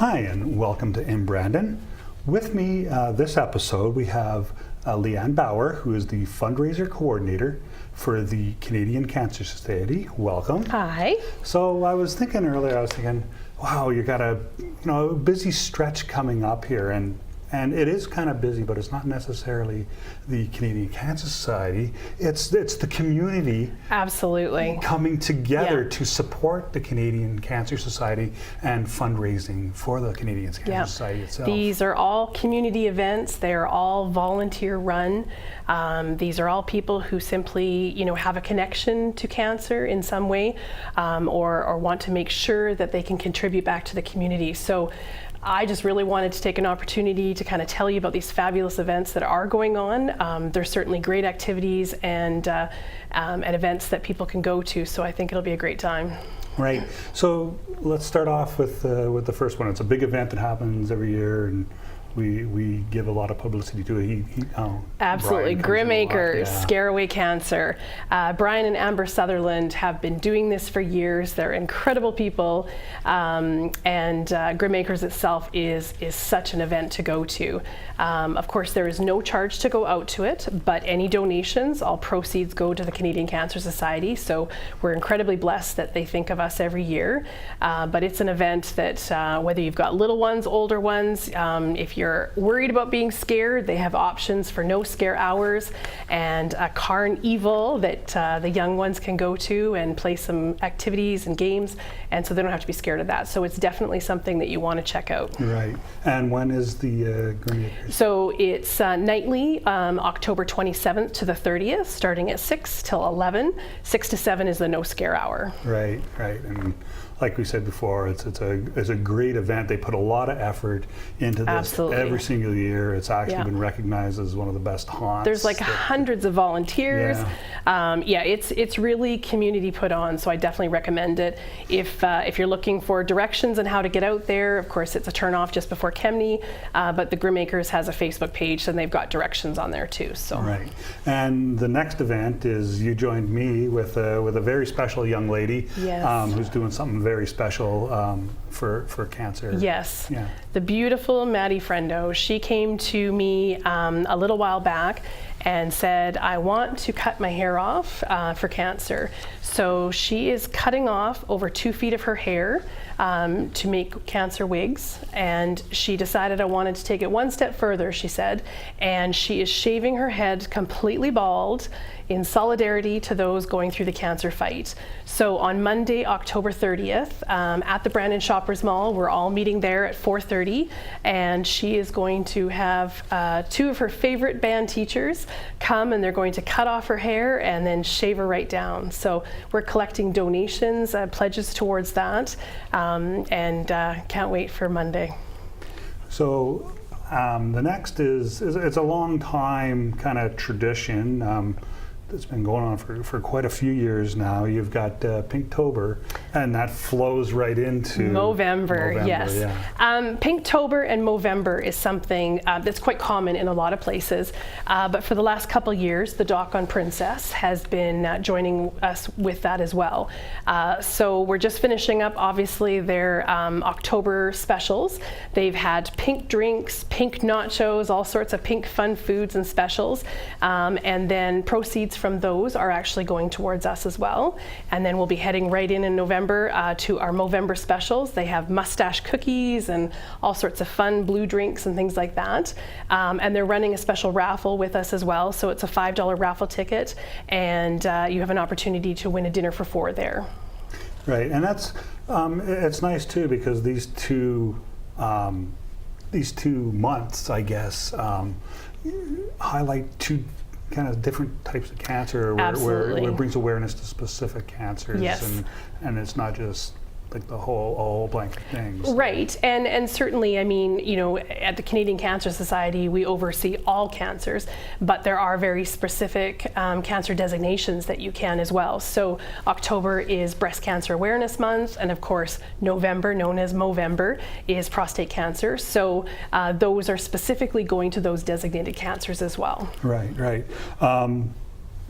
Hi, and welcome to In Brandon. With me this episode, we have Leanne Bauer, who is the fundraiser coordinator for the Canadian Cancer Society. Welcome. Hi. So I was thinking earlier, wow, you got a busy stretch coming up here, and it is kind of busy, but it's not necessarily the Canadian Cancer Society. It's the community Absolutely coming together to support the Canadian Cancer Society and fundraising for the Canadian Cancer Society itself. These are all community events. They are all volunteer run. These are all people who simply, have a connection to cancer in some way, or want to make sure that they can contribute back to the community. So I just really wanted to take an opportunity to kind of tell you about these fabulous events that are going on. There's certainly great activities and events that people can go to, so I think it'll be a great time. Right. So let's start off with the first one. It's a big event that happens every year, and we give a lot of publicity to it. Absolutely. Grim Acres, Scare Away Cancer. Brian and Amber Sutherland have been doing this for years. They're incredible people, and Grim Acres itself is such an event to go to. Of course, there is no charge to go out to it, but any donations, all proceeds go to the Canadian Cancer Society. So we're incredibly blessed that they think of us every year. But it's an event that whether you've got little ones, older ones, if you're worried about being scared, they have options for no scare hours and a carnival that the young ones can go to and play some activities and games, and so they don't have to be scared of that. So it's definitely something that you want to check out. Right. And when is the Grim Acres? So it's nightly, October 27th to the 30th, starting at 6 till 11. 6 to 7 is the no scare hour. Right, right. And like we said before, it's a great event. They put a lot of effort into this. Absolutely. Every single year. It's actually been recognized as one of the best haunts. There's like hundreds of volunteers. It's really community put on, so I definitely recommend it. If you're looking for directions on how to get out there, of course it's a turn off just before Kemney, but the Grim Acres has a Facebook page, and they've got directions on there too. So. Right. And the next event is you joined me with a very special young lady who's doing something very special for cancer. Yes. Yeah. The beautiful Maddie Friendo, she came to me a little while back and said, I want to cut my hair off for cancer. So she is cutting off over 2 feet of her hair to make cancer wigs, and she decided I wanted to take it one step further, she said, and she is shaving her head completely bald in solidarity to those going through the cancer fight. So on Monday, October 30th, at the Brandon Shoppers Mall, we're all meeting there at 4:30, and she is going to have 2 of her favorite band teachers come, and they're going to cut off her hair and then shave her right down. So we're collecting donations, pledges towards that, and can't wait for Monday. So the next is it's a long time kind of tradition. It's been going on for quite a few years now. You've got Pinktober, and that flows right into Movember, yes. Yeah. Pinktober and Movember is something that's quite common in a lot of places, but for the last couple of years, the Dock on Princess has been joining us with that as well. So we're just finishing up, obviously, their October specials. They've had pink drinks, pink nachos, all sorts of pink fun foods and specials, and then proceeds from those are actually going towards us as well. And then we'll be heading right in November to our Movember specials. They have mustache cookies and all sorts of fun blue drinks and things like that. And they're running a special raffle with us as well. So it's a $5 raffle ticket, and you have an opportunity to win a dinner for 4 there. Right, and that's it's nice too, because these two months, I guess, highlight 2 kind of different types of cancer where it brings awareness to specific cancers. Yes. And it's not just like the whole blanket thing. So. Right, and certainly, I mean, at the Canadian Cancer Society, we oversee all cancers, but there are very specific cancer designations that you can as well. So October is Breast Cancer Awareness Month, and of course, November, known as Movember, is prostate cancer. So those are specifically going to those designated cancers as well. Right, right.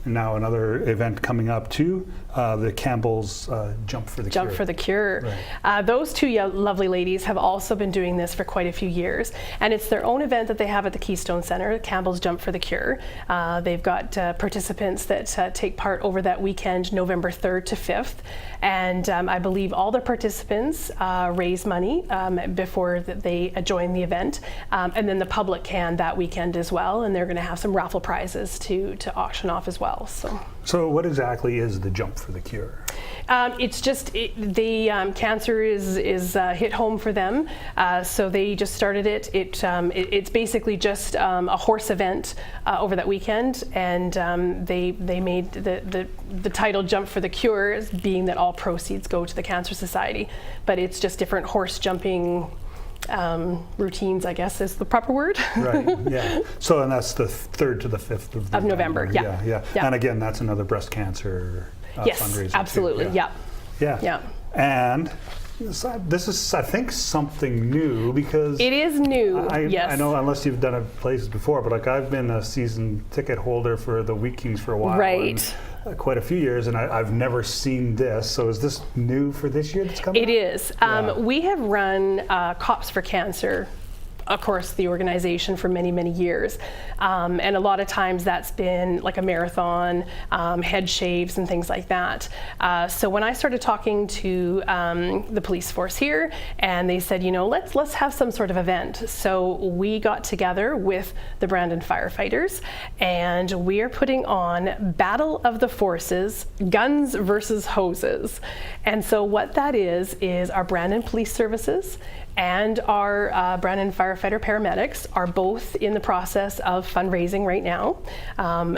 Now another event coming up too, the Campbells Jump for the Cure. Jump for the Cure. Right. Those two lovely ladies have also been doing this for quite a few years, and it's their own event that they have at the Keystone Center, Campbell's Jump for the Cure. They've got participants that take part over that weekend, November 3rd to 5th, and I believe all the participants raise money before they join the event, and then the public can that weekend as well, and they're going to have some raffle prizes to auction off as well. So what exactly is the Jump for the Cure? It's just the cancer is hit home for them, so they just started it. It's basically just a horse event over that weekend, and they made the title "Jump for the Cure" as being that all proceeds go to the Cancer Society, but it's just different horse jumping routines, I guess is the proper word. Right, yeah. So, and that's the 3rd to the 5th of November. Yeah. And again, that's another breast cancer yes, fundraiser. absolutely. Too. Yeah. And this is, I think, something new because it is new. Yes. I know, unless you've done it places before, but like I've been a season ticket holder for the Wheat Kings for a while. Right. Quite a few years, and I've never seen this. So is this new for this year that's coming up? It is. We have run Cops for Cancer, of course, the organization, for many, many years. And a lot of times that's been like a marathon, head shaves and things like that. So when I started talking to the police force here, and they said, let's have some sort of event. So we got together with the Brandon firefighters, and we are putting on Battle of the Forces, Guns versus Hoses. And so what that is our Brandon Police Services and our Brandon firefighter paramedics are both in the process of fundraising right now.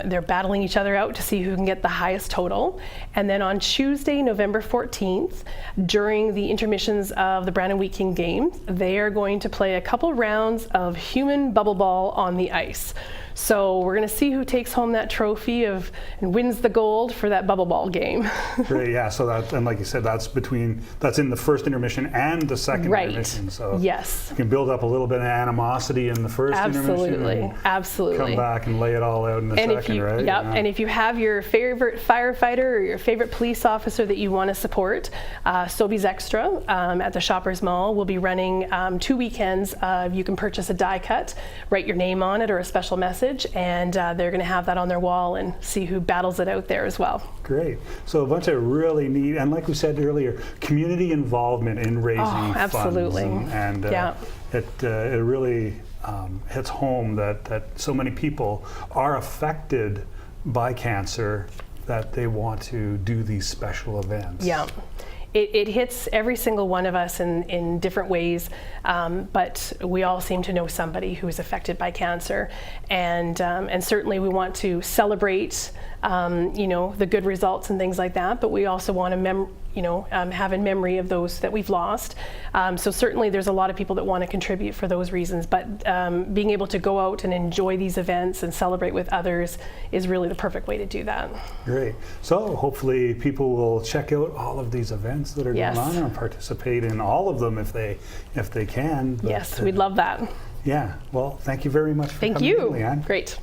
They're battling each other out to see who can get the highest total. And then on Tuesday, November 14th, during the intermissions of the Brandon Wheat King game, they are going to play a couple rounds of human bubble ball on the ice. So we're going to see who takes home that trophy and wins the gold for that bubble ball game. Great, yeah. So and like you said, that's in the first intermission and the second intermission. So yes, you can build up a little bit of animosity in the first intermission. Absolutely. Come back and lay it all out in the second, right? Yep. And if you have your favorite firefighter or your favorite police officer that you want to support, Sobeys Extra at the Shoppers Mall will be running 2 weekends. You can purchase a die cut, write your name on it or a special message, and they're going to have that on their wall and see who battles it out there as well. Great. So a bunch of really neat, and like we said earlier, community involvement in raising absolutely. funds. And it really hits home that so many people are affected by cancer that they want to do these special events. Yeah. It hits every single one of us in different ways, but we all seem to know somebody who is affected by cancer, and certainly we want to celebrate, the good results and things like that. But we also want to have in memory of those that we've lost. So certainly there's a lot of people that want to contribute for those reasons, but being able to go out and enjoy these events and celebrate with others is really the perfect way to do that. Great. So hopefully people will check out all of these events that are going on and participate in all of them if they can. But, yes, we'd love that. Yeah. Well, thank you very much for coming in, Leanne. Great.